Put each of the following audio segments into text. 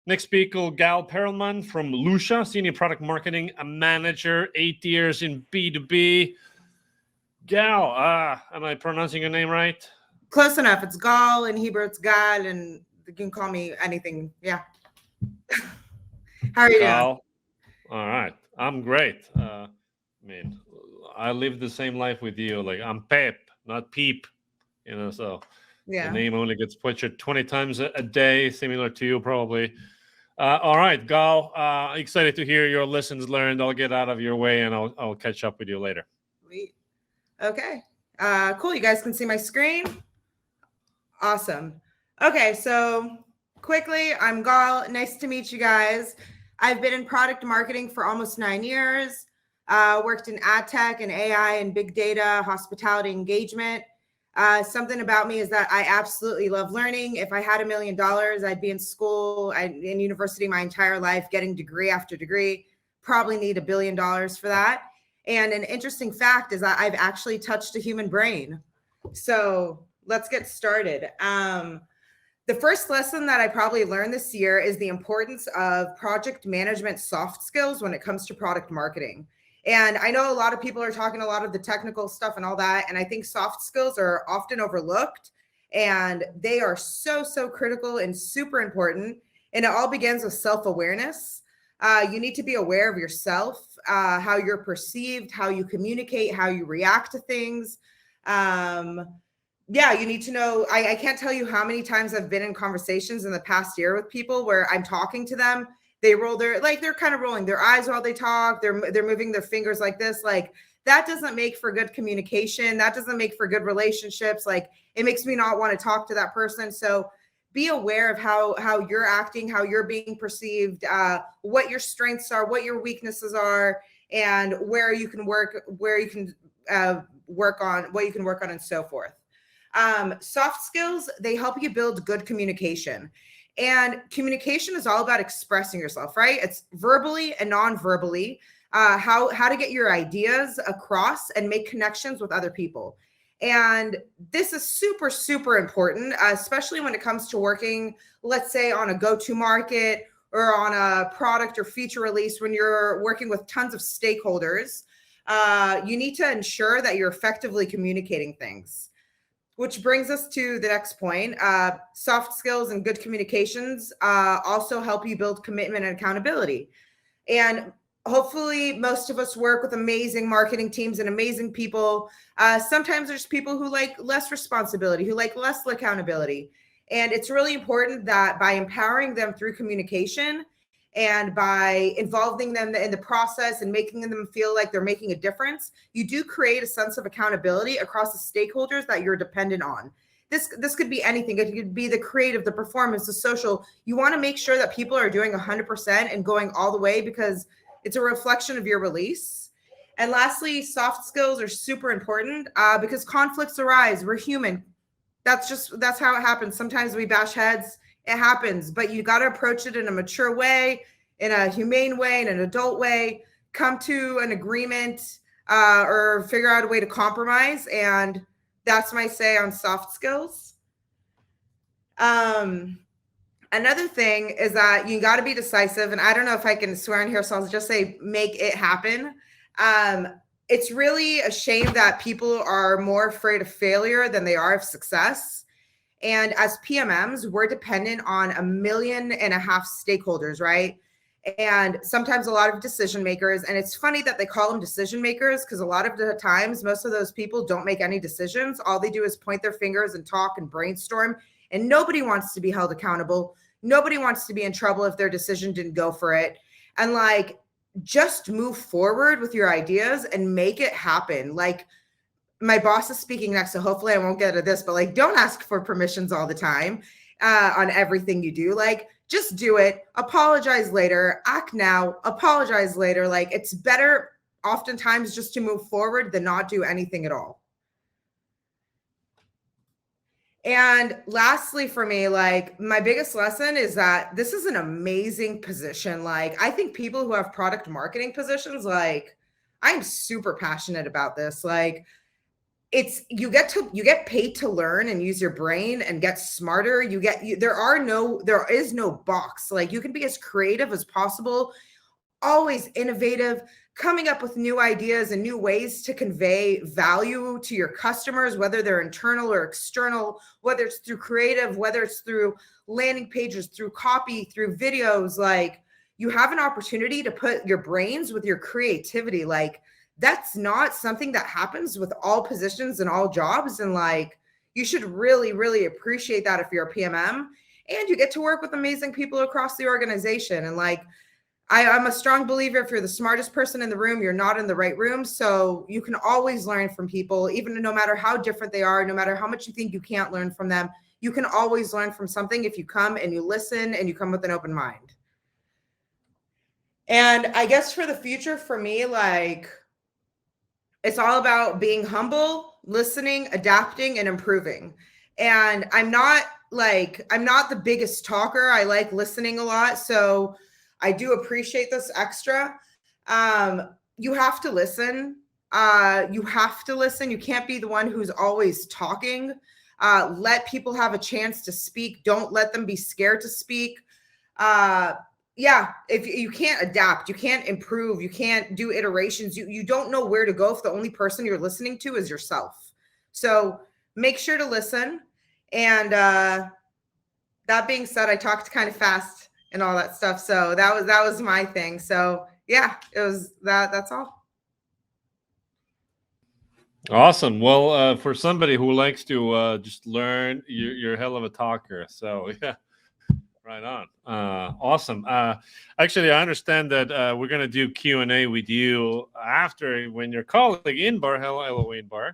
Next speaker, Gal Perelman from Lucia, Senior Product Marketing Manager, 8 years in B2B. Gal, am I pronouncing your name right? Close enough. It's Gal, in Hebrew it's Gal, and you can call me anything. Yeah. How are you doing? All right. I'm great. I live the same life with you. Like, I'm Pep, not Peep. So the name only gets butchered 20 times a day, similar to you probably. All right, Gal, excited to hear your lessons learned. I'll get out of your way and I'll catch up with you later. Sweet. Okay. Cool. You guys can see my screen. Awesome. Okay, so quickly, I'm Gal. Nice to meet you guys. I've been in product marketing for almost 9 years. Worked in ad tech and AI and big data, hospitality engagement. Something about me is that I absolutely love learning. If I had $1 million, I'd be in school, in university my entire life, getting degree after degree. Probably need $1 billion for that. And an interesting fact is that I've actually touched a human brain. So let's get started. The first lesson that I probably learned this year is the importance of project management soft skills when it comes to product marketing. And I know a lot of people are talking a lot of the technical stuff and all that. And I think soft skills are often overlooked, and they are so, so critical and super important. And it all begins with self-awareness. You need to be aware of yourself, how you're perceived, how you communicate, how you react to things. You need to know, I can't tell you how many times I've been in conversations in the past year with people where I'm talking to them. They roll they're kind of rolling their eyes while they talk. They're moving their fingers like this. Like, that doesn't make for good communication. That doesn't make for good relationships. Like, it makes me not want to talk to that person. So be aware of how you're acting, how you're being perceived, what your strengths are, what your weaknesses are, and where you can work, what you can work on, and so forth. Soft skills, they help you build good communication. And communication is all about expressing yourself, right? It's verbally and non-verbally, how to get your ideas across and make connections with other people. And this is super, super important, especially when it comes to working, let's say, on a go-to market or on a product or feature release. When you're working with tons of stakeholders, you need to ensure that you're effectively communicating things. Which brings us to the next point. Soft skills and good communications also help you build commitment and accountability. And hopefully most of us work with amazing marketing teams and amazing people. Sometimes there's people who like less responsibility, who like less accountability. And it's really important that by empowering them through communication and by involving them in the process and making them feel like they're making a difference, you do create a sense of accountability across the stakeholders that you're dependent on. This could be anything. It could be the creative, the performance, the social. You want to make sure that people are doing 100% and going all the way, because it's a reflection of your release. And lastly, soft skills are super important because conflicts arise. We're human. That's how it happens. Sometimes we bash heads. It happens, but you got to approach it in a mature way, in a humane way, in an adult way, come to an agreement or figure out a way to compromise. And that's my say on soft skills. Another thing is that you got to be decisive. And I don't know if I can swear in here, so I'll just say make it happen. It's really a shame that people are more afraid of failure than they are of success. And as PMMs, we're dependent on 1.5 million stakeholders, right? And sometimes a lot of decision makers. And it's funny that they call them decision makers, because a lot of the times, most of those people don't make any decisions. All they do is point their fingers and talk and brainstorm. And nobody wants to be held accountable. Nobody wants to be in trouble if their decision didn't go for it. And just move forward with your ideas and make it happen. My boss is speaking next, so hopefully I won't get to this, but don't ask for permissions all the time on everything you do. Just do it. Apologize later. Act now. Apologize later. It's better oftentimes just to move forward than not do anything at all. And lastly, for me, my biggest lesson is that this is an amazing position. I think people who have product marketing positions, I'm super passionate about this. you get paid to learn and use your brain and get smarter. There is no box. Like, you can be as creative as possible, always innovative, coming up with new ideas and new ways to convey value to your customers, whether they're internal or external, whether it's through creative, whether it's through landing pages, through copy, through videos. Like, you have an opportunity to put your brains with your creativity. Like, that's not something that happens with all positions and all jobs. And like, you should really, really appreciate that if you're a PMM, and you get to work with amazing people across the organization. And like, I'm a strong believer, if you're the smartest person in the room, you're not in the right room. So you can always learn from people, even no matter how different they are, no matter how much you think you can't learn from them, you can always learn from something if you come and you listen and you come with an open mind. And I guess for the future, for me, like, it's all about being humble, listening, adapting, and improving. And I'm not the biggest talker. I like listening a lot. So I do appreciate this extra. You have to listen. You have to listen. You can't be the one who's always talking. Let people have a chance to speak. Don't let them be scared to speak. If you can't adapt, you can't improve, you can't do iterations, you don't know where to go if the only person you're listening to is yourself. So make sure to listen. And that being said, I talked kind of fast and all that stuff. So that was my thing. So yeah, it was that's all. Awesome. Well, for somebody who likes to just learn, you're a hell of a talker. So yeah. Right on. Awesome. Actually, I understand that we're going to do Q&A with you after, when your colleague Inbar, hello Inbar,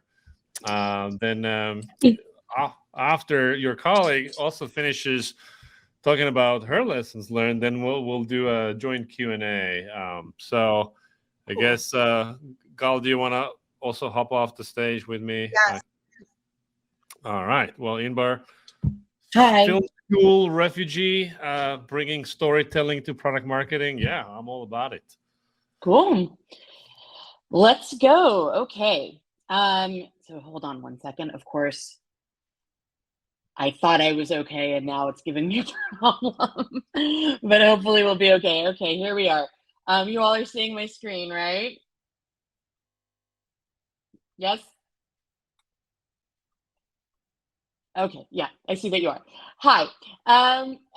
after your colleague also finishes talking about her lessons learned, then we'll do a joint Q&A. So I guess, Gal, do you want to also hop off the stage with me? Yes. All right. Well, Inbar. Hi. Film school refugee, bringing storytelling to product marketing. Yeah, I'm all about it. Cool. Let's go. Okay. So hold on one second. Of course, I thought I was okay, and now it's giving me a problem. But hopefully we'll be okay. Okay, here we are. You all are seeing my screen, right? Yes? Okay, yeah, I see that you are. Hi.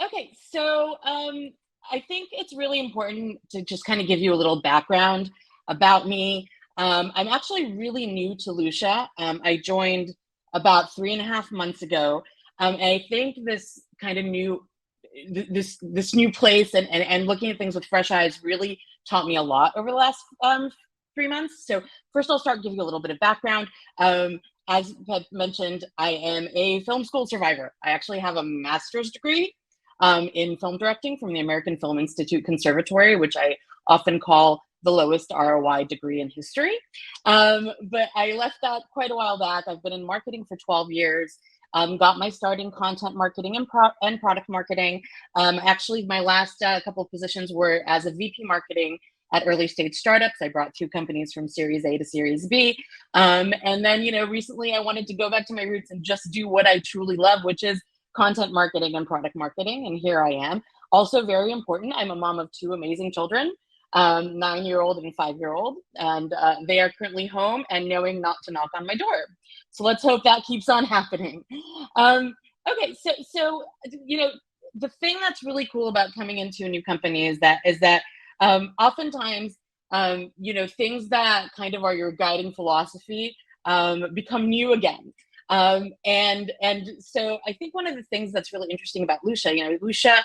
Okay, so I think it's really important to just kind of give you a little background about me. I'm actually really new to Lucia. I joined about 3.5 months ago. And I think this kind of this new place and looking at things with fresh eyes really taught me a lot over the last 3 months. So first I'll start giving you a little bit of background. As Pep mentioned, I am a film school survivor. I actually have a master's degree in film directing from the American Film Institute Conservatory, which I often call the lowest ROI degree in history. But I left that quite a while back. I've been in marketing for 12 years. Got my start in content marketing and product marketing. Actually, my last couple of positions were as a VP marketing at early stage startups. I brought 2 companies from Series A to Series B. And then, recently I wanted to go back to my roots and just do what I truly love, which is content marketing and product marketing. And here I am. Also very important, I'm a mom of 2 amazing children, 9-year-old and 5-year-old. And they are currently home and knowing not to knock on my door. So let's hope that keeps on happening. Okay, so the thing that's really cool about coming into a new company is that oftentimes, things that kind of are your guiding philosophy become new again. And so I think one of the things that's really interesting about Lucia, Lucia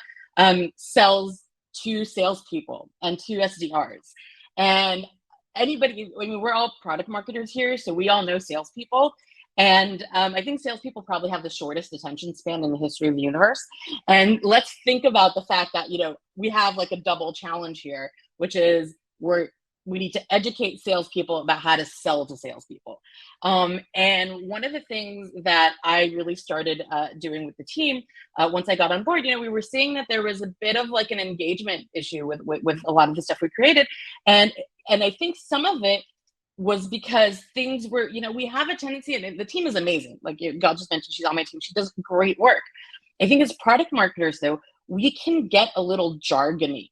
sells to salespeople and to SDRs. And we're all product marketers here, so we all know salespeople. And I think salespeople probably have the shortest attention span in the history of the universe. And let's think about the fact that, we have like a double challenge here, which is we need to educate salespeople about how to sell to salespeople. And one of the things that I really started doing with the team, once I got on board, we were seeing that there was a bit of like an engagement issue with a lot of the stuff we created. And I think some of it was because things were, we have a tendency, and the team is amazing. Like God just mentioned, she's on my team. She does great work. I think as product marketers, though, we can get a little jargony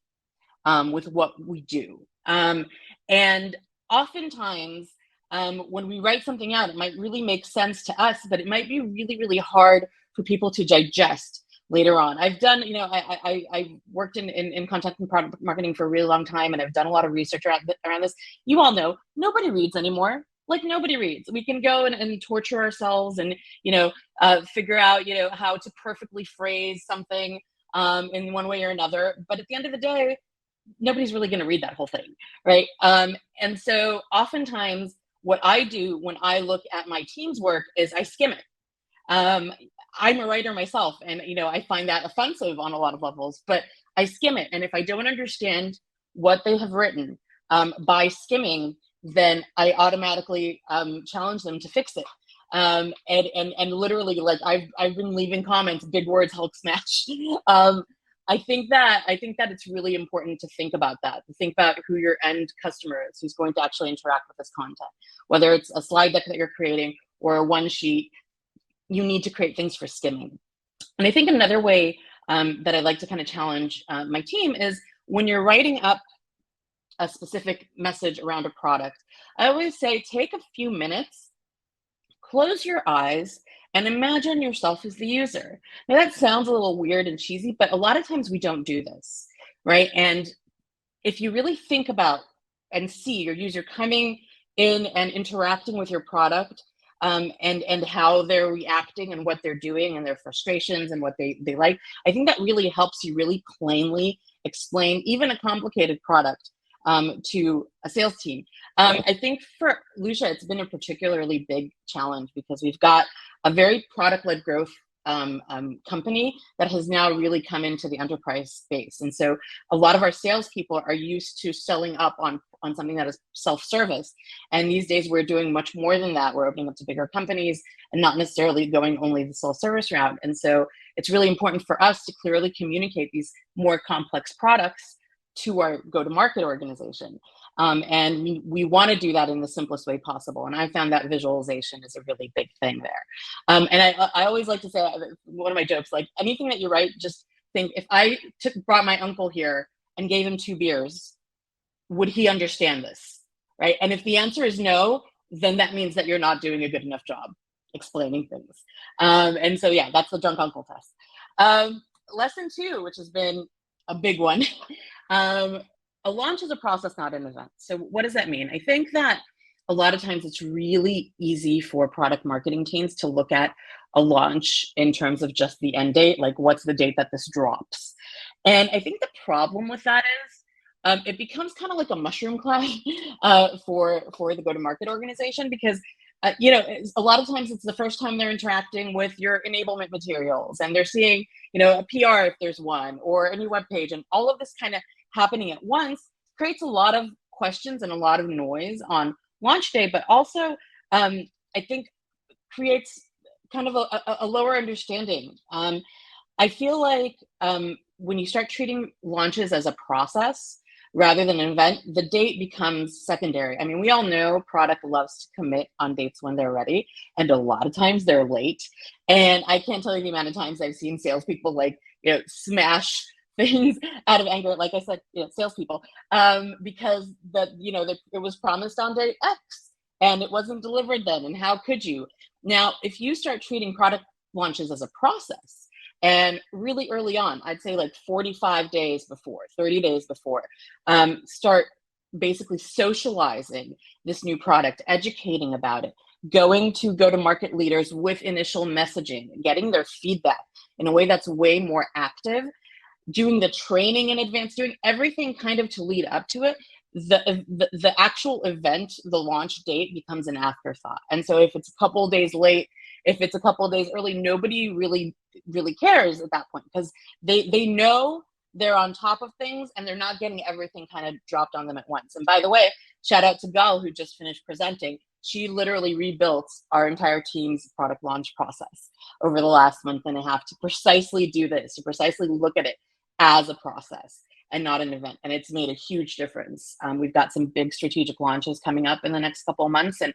with what we do. And oftentimes, when we write something out, it might really make sense to us, but it might be really, really hard for people to digest later on. I've done, I worked in content and product marketing for a really long time, and I've done a lot of research around this. You all know, nobody reads anymore. Like nobody reads. We can go and torture ourselves and, figure out, how to perfectly phrase something in one way or another. But at the end of the day, nobody's really going to read that whole thing, right? And so oftentimes what I do when I look at my team's work is I skim it. I'm a writer myself, and I find that offensive on a lot of levels, but I skim it. And if I don't understand what they have written by skimming, then I automatically challenge them to fix it. And literally, like I've been leaving comments, big words, Hulk smash. I think that it's really important to think about that, to think about who your end customer is, who's going to actually interact with this content, whether it's a slide deck that you're creating or a one sheet. You need to create things for skimming. And I think another way that I like to kind of challenge my team is when you're writing up a specific message around a product, I always say, take a few minutes, close your eyes, and imagine yourself as the user. Now that sounds a little weird and cheesy, but a lot of times we don't do this, right? And if you really think about and see your user coming in and interacting with your product, and how they're reacting and what they're doing and their frustrations and what they like, I think that really helps you really plainly explain even a complicated product to a sales team. I think for Lucia, it's been a particularly big challenge because we've got a very product-led growth company that has now really come into the enterprise space. And so a lot of our salespeople are used to selling up on something that is self-service. And these days we're doing much more than that. We're opening up to bigger companies and not necessarily going only the self-service route. And so it's really important for us to clearly communicate these more complex products to our go-to-market organization. And we want to do that in the simplest way possible. And I found that visualization is a really big thing there. And I always like to say, one of my jokes, like anything that you write, just think, if I brought my uncle here and gave him 2 beers, would he understand this, right? And if the answer is no, then that means that you're not doing a good enough job explaining things. And so, yeah, that's the drunk uncle test. Lesson 2, which has been a big one. A launch is a process, not an event. So what does that mean? I think that a lot of times it's really easy for product marketing teams to look at a launch in terms of just the end date, like what's the date that this drops. And I think the problem with that is it becomes kind of like a mushroom cloud for the go-to-market organization, because a lot of times it's the first time they're interacting with your enablement materials, and they're seeing, a PR if there's one, or a new web page, and all of this kind of happening at once creates a lot of questions and a lot of noise on launch day, but also I think creates kind of a lower understanding. I feel like when you start treating launches as a process rather than an event, the date becomes secondary. I mean, we all know product loves to commit on dates when they're ready, and a lot of times they're late. And I can't tell you the amount of times I've seen salespeople smash things out of anger, like I said, salespeople, because it was promised on day X and it wasn't delivered then. And how could you? Now, if you start treating product launches as a process, and really early on, I'd say like 45 days before, 30 days before, start basically socializing this new product, educating about it, going to go-to-market leaders with initial messaging, getting their feedback in a way that's way more active, doing the training in advance, doing everything kind of to lead up to it. The actual event, the launch date, becomes an afterthought. And so if it's a couple of days late, if it's a couple of days early, nobody really cares at that point, because they know they're on top of things and they're not getting everything kind of dropped on them at once. And by the way, shout out to Gal, who just finished presenting. She literally rebuilt our entire team's product launch process over the last month and a half to precisely do this, to precisely look at it as a process. and not an event. And it's made a huge difference. We've got some big strategic launches coming up in the next couple of months. And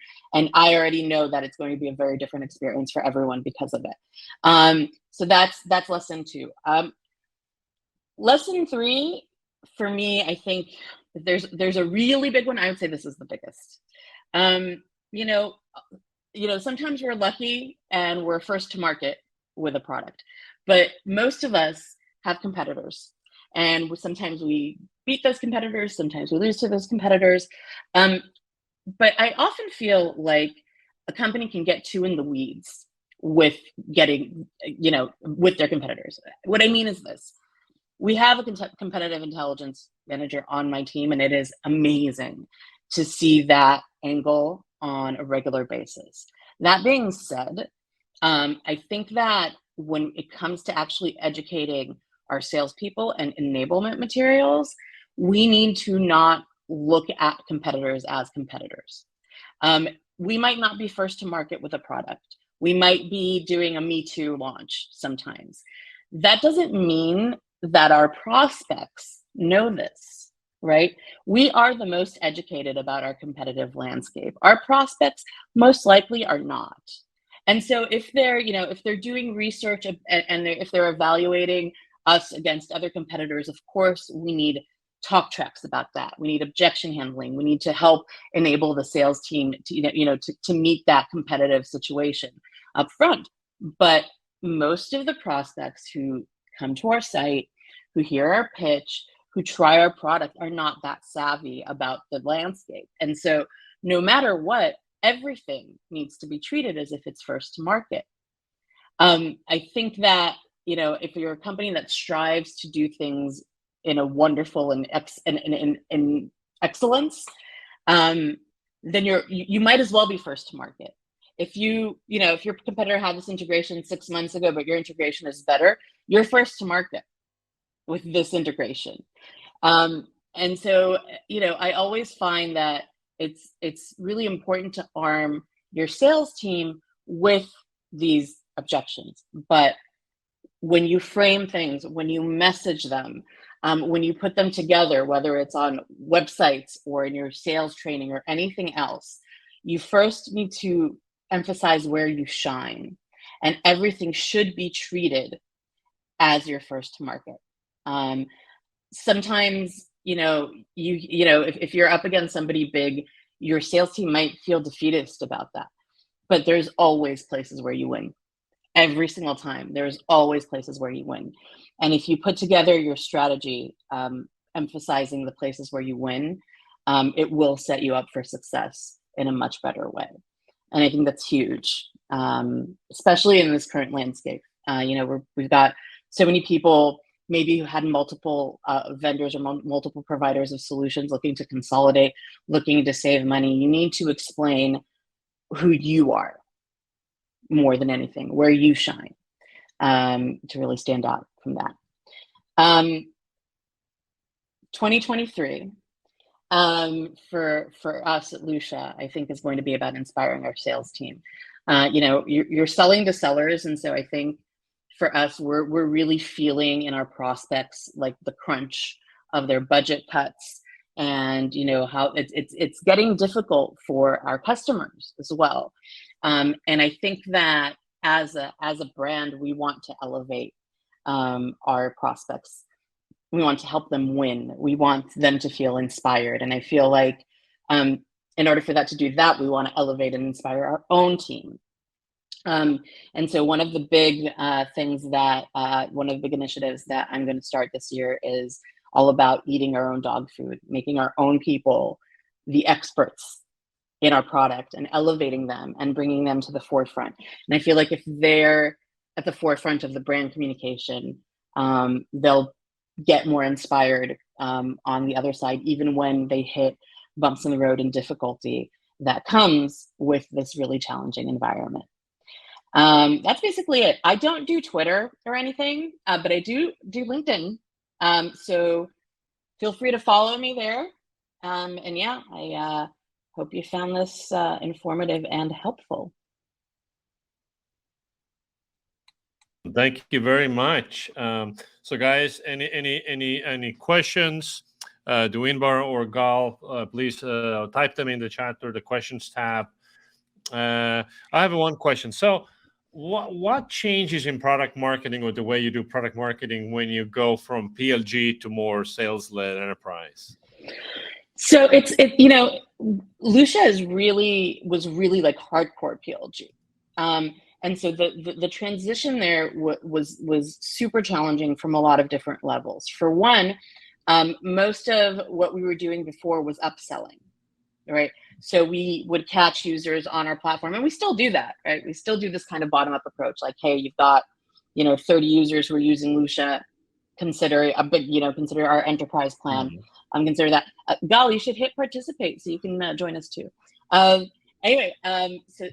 I already know that it's going to be a very different experience for everyone because of it. So that's lesson 2. Lesson 3, for me, I think there's a really big one. I would say this is the biggest. Sometimes we're lucky and we're first to market with a product, but most of us have competitors, and sometimes we beat those competitors, sometimes we lose to those competitors. But I often feel like a company can get too in the weeds with getting, with their competitors. What I mean is this. We have a competitive intelligence manager on my team, and it is amazing to see that angle on a regular basis. That being said, I think that when it comes to actually educating our salespeople and enablement materials, we need to not look at competitors as competitors. We might not be first to market with a product. We might be doing a Me Too launch sometimes. That doesn't mean that our prospects know this, right? We are the most educated about our competitive landscape. Our prospects most likely are not. And so if they're doing research and if they're evaluating us against other competitors, of course, we need talk tracks about that. We need objection handling. We need to help enable the sales team to meet that competitive situation up front. But most of the prospects who come to our site, who hear our pitch, who try our product are not that savvy about the landscape. And so no matter what, everything needs to be treated as if it's first to market. I think that, if you're a company that strives to do things in a wonderful and in excellence, then you might as well be first to market. If if your competitor had this integration 6 months ago, but your integration is better, you're first to market with this integration. And so, I always find that it's really important to arm your sales team with these objections. But when you frame things, when you message them, when you put them together, whether it's on websites or in your sales training or anything else, you first need to emphasize where you shine, and everything should be treated as your first to market. Sometimes, if you're up against somebody big, your sales team might feel defeatist about that, but there's always places where you win. Every single time, there's always places where you win. And if you put together your strategy, emphasizing the places where you win, it will set you up for success in a much better way. And I think that's huge, especially in this current landscape. We've got so many people maybe who had multiple vendors or multiple providers of solutions looking to consolidate, looking to save money. You need to explain who you are more than anything, where you shine, to really stand out from that. 2023 for us at Lucia, I think is going to be about inspiring our sales team. You're selling to sellers, and so I think for us, we're really feeling in our prospects like the crunch of their budget cuts, and how it's getting difficult for our customers as well. And I think that as a brand, we want to elevate our prospects. We want to help them win. We want them to feel inspired. And I feel like in order for that to do that, we want to elevate and inspire our own team. And so one of the big one of the big initiatives that I'm going to start this year is all about eating our own dog food, making our own people the experts in our product and elevating them and bringing them to the forefront. And I feel like if they're at the forefront of the brand communication, they'll get more inspired on the other side, even when they hit bumps in the road and difficulty that comes with this really challenging environment. That's basically it. I don't do Twitter or anything, but I do LinkedIn. So feel free to follow me there. And yeah, I hope you found this informative and helpful. Thank you very much. So, guys, any questions? Do Inbar or Gal, please type them in the chat or the questions tab. I have one question. So, what changes in product marketing or the way you do product marketing when you go from PLG to more sales-led enterprise? So Lucia was really like hardcore PLG. And so the transition there was super challenging from a lot of different levels. For one, most of what we were doing before was upselling, right? So we would catch users on our platform, and we still do that, right? We still do this kind of bottom-up approach, like, hey, you've got 30 users who are using Lucia. Consider consider our enterprise plan. Consider that. Gal, you should hit participate so you can join us too. Anyway,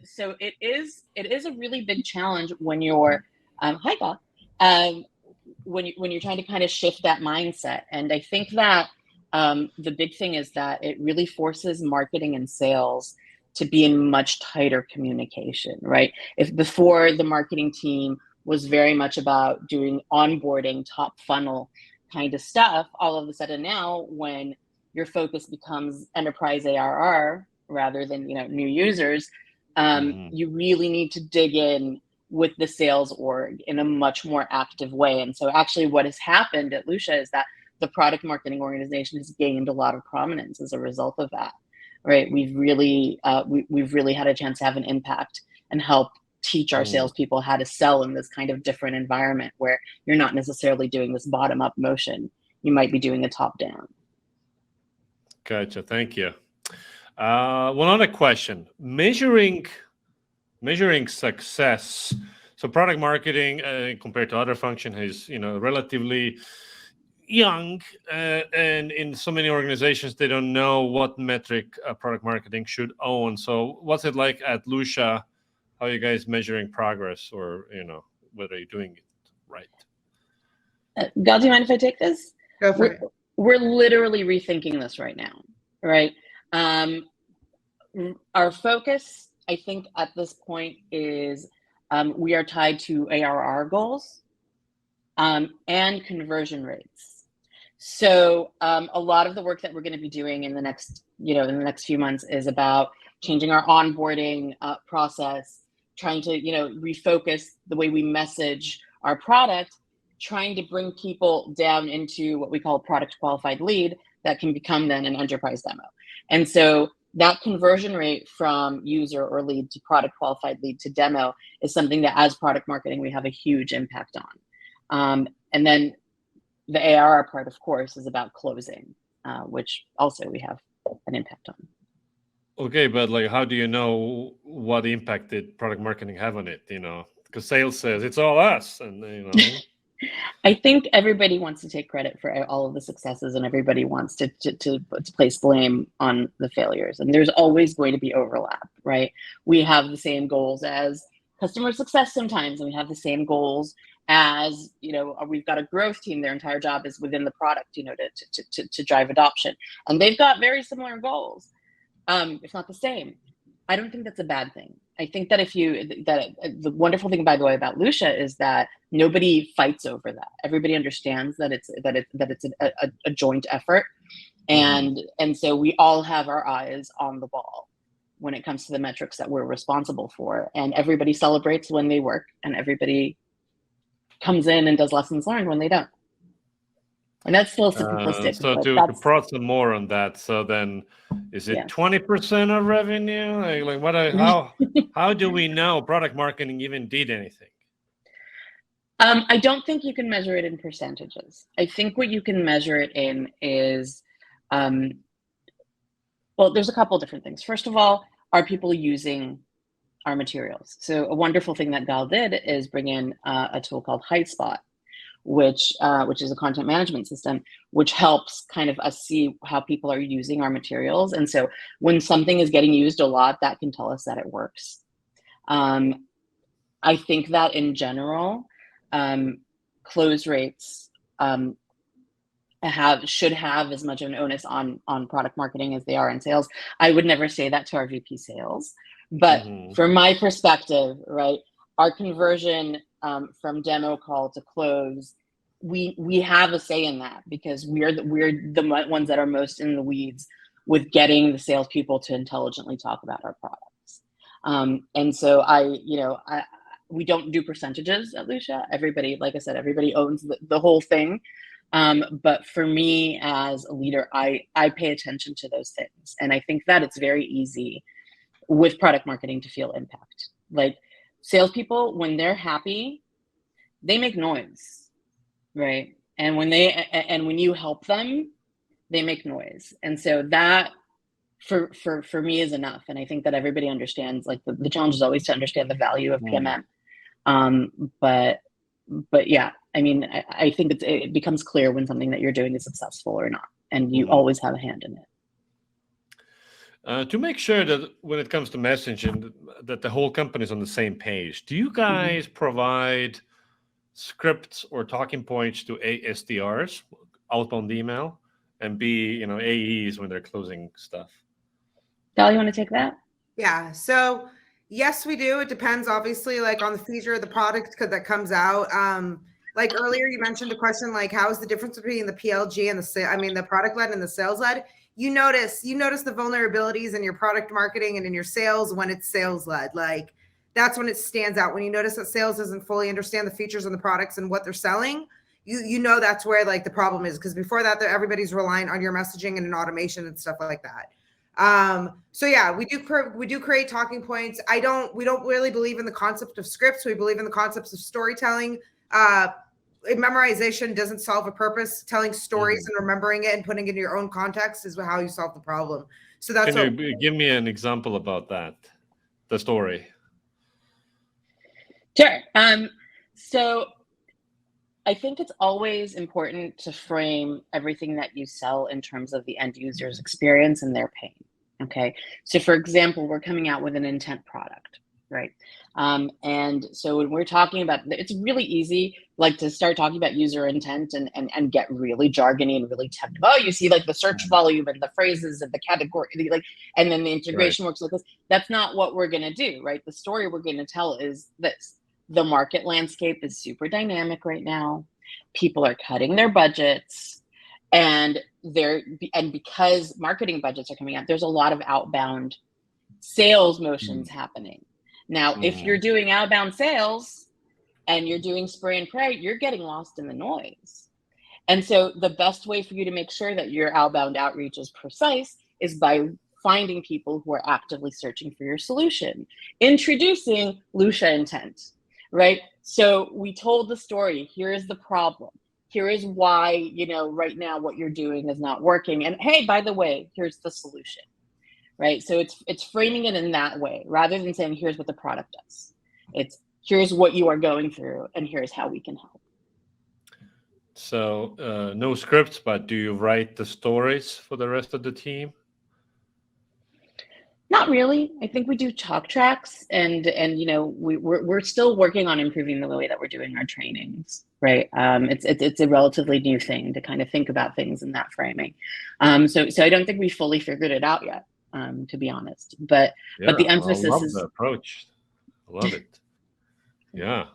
so it is a really big challenge when you're hi Gal, when you're trying to kind of shift that mindset. And I think that the big thing is that it really forces marketing and sales to be in much tighter communication, right? If before the marketing team was very much about doing onboarding, top funnel kind of stuff, all of a sudden now when your focus becomes enterprise ARR rather than new users, you really need to dig in with the sales org in a much more active way. And so actually what has happened at Lucia is that the product marketing organization has gained a lot of prominence as a result of that, right? We've really had a chance to have an impact and help teach our salespeople how to sell in this kind of different environment where you're not necessarily doing this bottom-up motion. You might be doing a top-down. Gotcha. Thank you. One other question: measuring success. So product marketing compared to other functions is relatively young, and in so many organizations they don't know what metric product marketing should own. So what's it like at Lucia? How are you guys measuring progress, or whether you're doing it right? Gal, do you mind if I take this? Go for it. We're literally rethinking this right now, right? Our focus, I think, at this point is we are tied to ARR goals and conversion rates. So a lot of the work that we're going to be doing in the next few months is about changing our onboarding process, trying to refocus the way we message our product, trying to bring people down into what we call a product qualified lead that can become then an enterprise demo. And so that conversion rate from user or lead to product qualified lead to demo is something that as product marketing we have a huge impact on. And then the ARR part, of course, is about closing, which also we have an impact on. Okay, but how do you know what impact did product marketing have on it? Because sales says it's all us, and I think everybody wants to take credit for all of the successes, and everybody wants to place blame on the failures. And there's always going to be overlap, right? We have the same goals as customer success sometimes, and we have the same goals as we've got a growth team. Their entire job is within the product, to drive adoption, and they've got very similar goals. If not the same. I don't think that's a bad thing. I think that the wonderful thing, by the way, about Lucia is that nobody fights over that. Everybody understands that it's a joint effort, and so we all have our eyes on the ball when it comes to the metrics that we're responsible for, and everybody celebrates when they work, and everybody comes in and does lessons learned when they don't. And that's still simplistic. So to prod some more on that, so then is it 20% of revenue? How do we know product marketing even did anything? I don't think you can measure it in percentages. I think what you can measure it in is, there's a couple different things. First of all, are people using our materials? So a wonderful thing that Gal did is bring in a tool called HighSpot, which is a content management system, which helps kind of us see how people are using our materials. And so when something is getting used a lot, that can tell us that it works. I think that in general, close rates should have as much of an onus on product marketing as they are in sales. I would never say that to our VP sales, but from my perspective, right, our conversion from demo call to close, we have a say in that, because we're the ones that are most in the weeds with getting the salespeople to intelligently talk about our products. And so we don't do percentages at Lucia. Everybody, like I said, everybody owns the whole thing. But for me as a leader, I pay attention to those things. And I think that it's very easy with product marketing to feel impact. Like salespeople, when they're happy, they make noise, right? And when you help them, they make noise. And so that for me is enough. And I think that everybody understands, like the challenge is always to understand the value of PMM. But yeah, I mean, I think it becomes clear when something that you're doing is successful or not, and you always have a hand in it. To make sure that when it comes to messaging, that the whole company is on the same page, do you guys provide scripts or talking points to SDRs, outbound email, and B, AEs when they're closing stuff? Gal, you want to take that? Yeah. So yes, we do. It depends, obviously, like on the feature of the product that comes out. Like earlier, you mentioned a question like, how is the difference between the PLG and the product led and the sales led? You notice the vulnerabilities in your product marketing and in your sales when it's sales led. Like that's when it stands out. When you notice that sales doesn't fully understand the features and the products and what they're selling, you know that's where like the problem is, because before that, everybody's relying on your messaging and an automation and stuff like that. So yeah, we do create talking points. We don't really believe in the concept of scripts. We believe in the concepts of storytelling. Memorization doesn't solve a purpose. Telling stories and remembering it and putting it in your own context is how you solve the problem. So that's Can you give me an example about that, the story? Sure. So I think it's always important to frame everything that you sell in terms of the end user's experience and their pain. Okay. So for example, we're coming out with an intent product, right? And so when we're talking about, it's really easy, like to start talking about user intent and get really jargony and really technical. Oh, you see like the search volume and the phrases and the category, and then the integration works like this. That's not what we're going to do, right? The story we're going to tell is this. The market landscape is super dynamic right now. People are cutting their budgets, and because marketing budgets are coming out, there's a lot of outbound sales motions happening. Now, if you're doing outbound sales and you're doing spray and pray, you're getting lost in the noise. And so the best way for you to make sure that your outbound outreach is precise is by finding people who are actively searching for your solution, introducing Lucia intent. Right. So we told the story. Here is the problem. Here is why, right now what you're doing is not working. And hey, by the way, here's the solution. Right. So it's framing it in that way rather than saying, here's what the product does. It's here's what you are going through and here's how we can help. So no scripts, but do you write the stories for the rest of the team? Not really. I think we do talk tracks, and we're still working on improving the way that we're doing our trainings. Right. It's a relatively new thing to kind of think about things in that framing. So I don't think we fully figured it out yet, to be honest. But the emphasis is the approach. I love it. Yeah.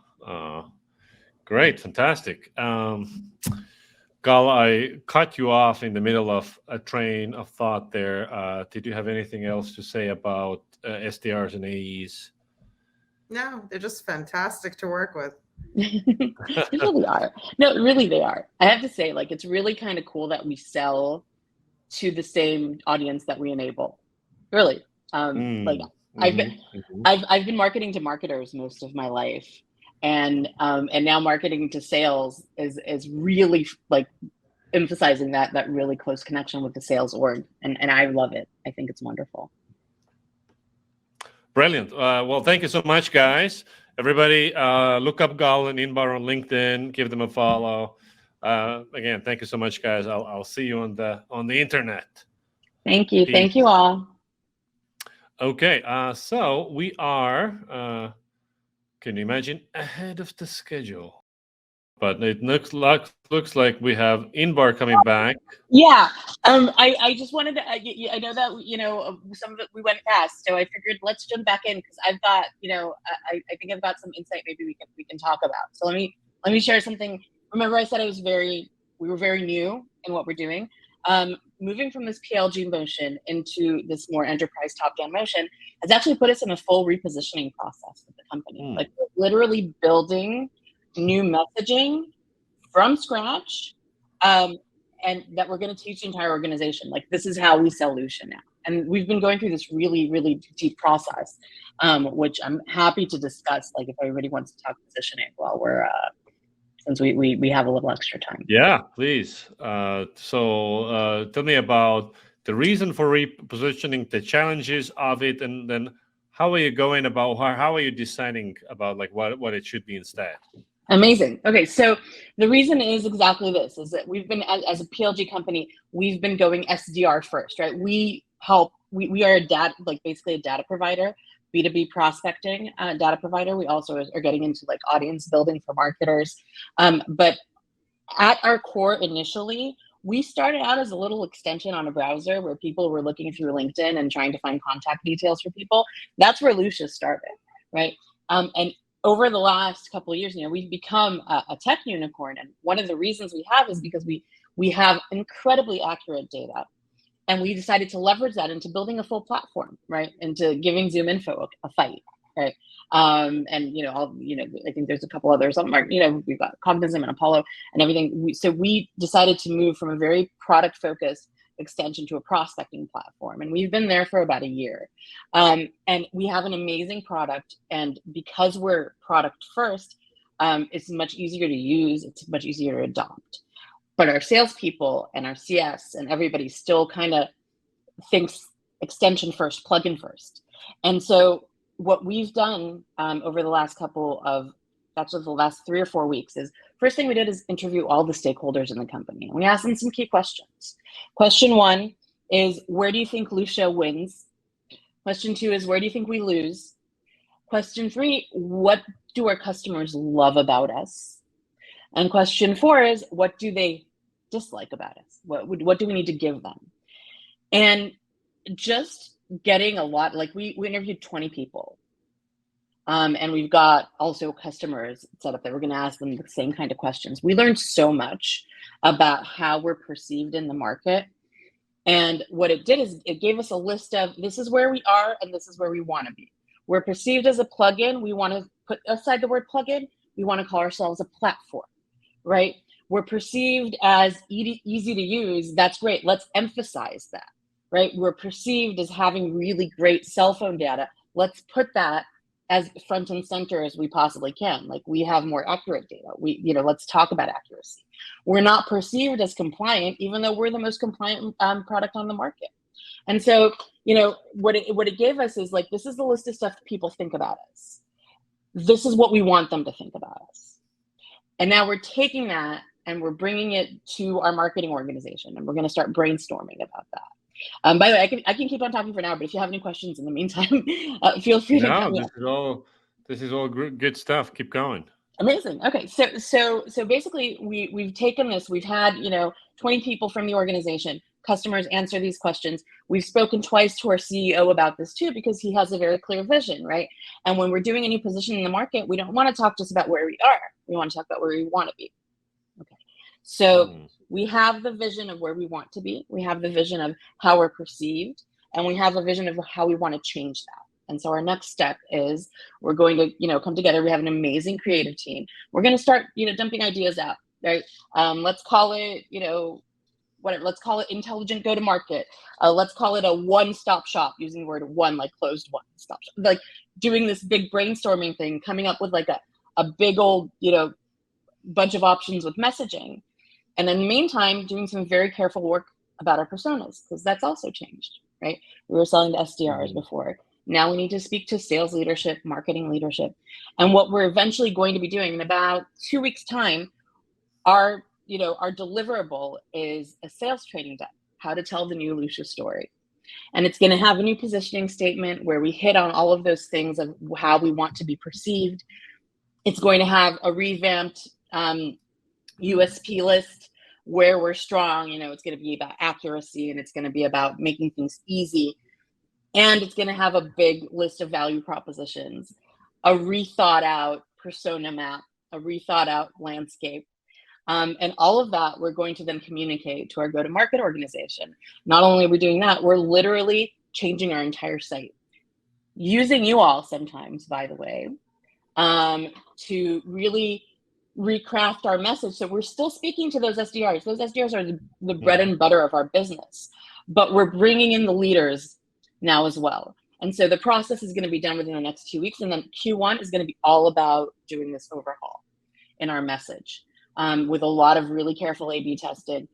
Great. Fantastic. Gal, I cut you off in the middle of a train of thought there. Did you have anything else to say about SDRs and AEs? No, they're just fantastic to work with. They really are. No, really they are. I have to say, like, it's really kind of cool that we sell to the same audience that we enable. Really. I've been marketing to marketers most of my life. And now marketing to sales is really like emphasizing that really close connection with the sales org, and I love it. I think it's wonderful. Brilliant. Well, thank you so much, guys. Everybody, look up Gal and Inbar on LinkedIn. Give them a follow. Again, thank you so much, guys. I'll see you on the internet. Thank you. Peace. Thank you all. Okay. So we are. Can you imagine ahead of the schedule? but it looks like we have Inbar coming back. Yeah. I just wanted to. I know that some of it we went past, so I figured let's jump back in because I've got I think I've got some insight maybe we can talk about. So let me share something. Remember, I said we were very new in what we're doing. Moving from this PLG motion into this more enterprise top-down motion has actually put us in a full repositioning process with the company. Like we're literally building new messaging from scratch, and that we're going to teach the entire organization. Like this is how we sell Lucia now. And we've been going through this really, really deep process, which I'm happy to discuss. Like if everybody wants to talk positioning while we're since we have a little extra time. Yeah, please. So tell me about the reason for repositioning, the challenges of it, and then how are you going about, how are you deciding about like what it should be instead? Amazing. Okay, so the reason is exactly this, is that we've been, as a PLG company, we've been going SDR first, right? We are a data, like basically a data provider, B2B prospecting data provider. We also are getting into like audience building for marketers. But at our core initially, we started out as a little extension on a browser where people were looking through LinkedIn and trying to find contact details for people. That's where Lucia started, right? And over the last couple of years, we've become a tech unicorn. And one of the reasons we have is because we have incredibly accurate data. And we decided to leverage that into building a full platform, right? Into giving ZoomInfo a fight, right? And I think there's a couple others. We've got Cognizant and Apollo and everything. So we decided to move from a very product-focused extension to a prospecting platform, and we've been there for about a year. And we have an amazing product, and because we're product first, it's much easier to use. It's much easier to adopt. But our salespeople and our CS and everybody still kind of thinks extension first, plugin first. And so what we've done over the last the last 3 or 4 weeks is, first thing we did is interview all the stakeholders in the company. And we asked them some key questions. Question 1 is, where do you think Lucia wins? Question 2 is, where do you think we lose? Question 3, what do our customers love about us? And question 4 is, what do they dislike about us? What do we need to give them? And just getting a lot, like we interviewed 20 people. And we've got also customers set up that we're going to ask them the same kind of questions. We learned so much about how we're perceived in the market. And what it did is it gave us a list of, this is where we are and this is where we want to be. We're perceived as a plugin. We want to put aside the word plugin. We want to call ourselves a platform, right? We're perceived as easy to use. That's great. Let's emphasize that, right? We're perceived as having really great cell phone data. Let's put that as front and center as we possibly can. Like, we have more accurate data. Let's talk about accuracy. We're not perceived as compliant, even though we're the most compliant product on the market. And so, what it gave us is like, this is the list of stuff people think about us. This is what we want them to think about us. And now we're taking that and we're bringing it to our marketing organization, and we're going to start brainstorming about that. By the way, I can keep on talking for now, but if you have any questions in the meantime, feel free to come. This is all good stuff. Keep going. Amazing. Okay, so basically, we've taken this. We've had 20 people from the organization, customers, answer these questions. We've spoken twice to our CEO about this too, because he has a very clear vision, right? And when we're doing a new position in the market, we don't want to talk just about where we are. We want to talk about where we want to be. Okay, so we have the vision of where we want to be. We have the vision of how we're perceived, and we have a vision of how we want to change that. And so our next step is we're going to come together. We have an amazing creative team. We're going to start dumping ideas out, right? Let's call it let's call it intelligent go-to-market. Let's call it a one-stop shop, using the word one, like closed one-stop shop, like doing this big brainstorming thing, coming up with like a big old bunch of options with messaging. And in the meantime, doing some very careful work about our personas, because that's also changed, right? We were selling to SDRs before. Now we need to speak to sales leadership, marketing leadership. And what we're eventually going to be doing in about 2 weeks' time, our deliverable is a sales training deck, how to tell the new Lucia story. And it's going to have a new positioning statement where we hit on all of those things of how we want to be perceived. It's going to have a revamped USP list where we're strong. It's going to be about accuracy, and it's going to be about making things easy. And it's going to have a big list of value propositions, a rethought out persona map, a rethought out landscape. And all of that we're going to then communicate to our go-to-market organization. Not only are we doing that, we're literally changing our entire site. Using you all sometimes, by the way, to really recraft our message. So we're still speaking to those SDRs. Those SDRs are the bread and butter of our business, but we're bringing in the leaders now as well. And so the process is going to be done within the next 2 weeks. And then Q1 is going to be all about doing this overhaul in our message, with a lot of really careful A/B tested,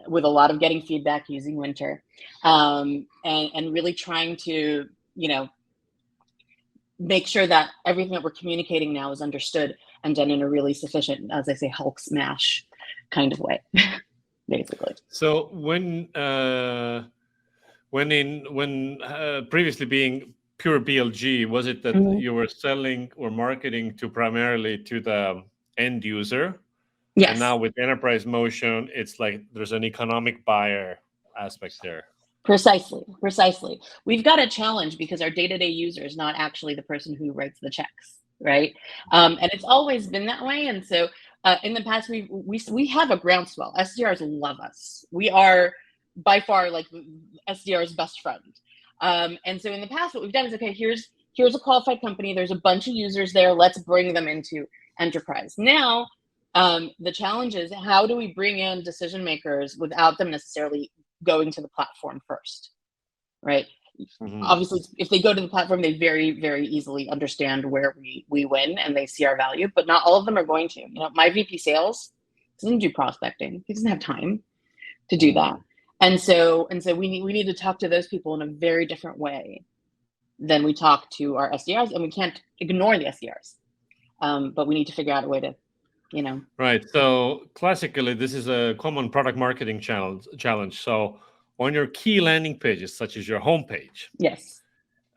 with a lot of getting feedback using Winter, and really trying to, make sure that everything that we're communicating now is understood and done in a really sufficient, as I say, Hulk smash kind of way, basically. So when previously being pure BLG, was it that you were selling or marketing to primarily to the end user? Yes. And now with enterprise motion, it's like there's an economic buyer aspect there. Precisely. We've got a challenge because our day-to-day user is not actually the person who writes the checks, right? And it's always been that way. And so in the past, we have a groundswell. SDRs love us. We are by far like SDR's best friend. And so in the past, what we've done is, okay, here's a qualified company. There's a bunch of users there. Let's bring them into enterprise. Now, the challenge is, how do we bring in decision makers without them necessarily going to the platform first, right? Obviously, if they go to the platform, they very, very easily understand where we win and they see our value, but not all of them are going to. My VP sales doesn't do prospecting. He doesn't have time to do that. And so we need to talk to those people in a very different way than we talk to our SDRs, and we can't ignore the SDRs. But we need to figure out a way to, Right. So classically, this is a common product marketing challenge. So on your key landing pages, such as your homepage, yes,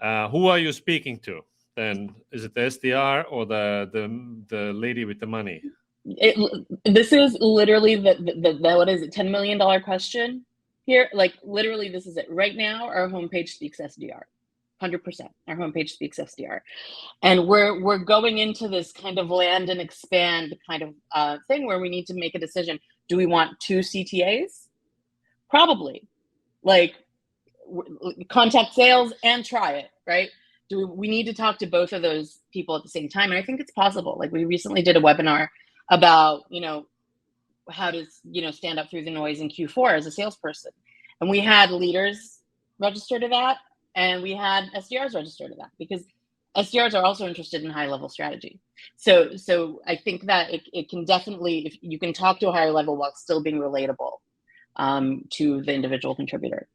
who are you speaking to? Then is it the SDR or the lady with the money? This is literally the what is it, $10 million question here? Like literally, this is it. Right now, our homepage speaks SDR. 100%. Our homepage speaks SDR, and we're going into this kind of land and expand kind of thing where we need to make a decision. Do we want 2 CTAs? Probably. Like contact sales and try it, right? We need to talk to both of those people at the same time, and I think it's possible. Like we recently did a webinar about how to stand up through the noise in Q4 as a salesperson, and we had leaders register to that. And we had SDRs register to that because SDRs are also interested in high-level strategy. So I think that it can definitely, if you can talk to a higher level while still being relatable to the individual contributor.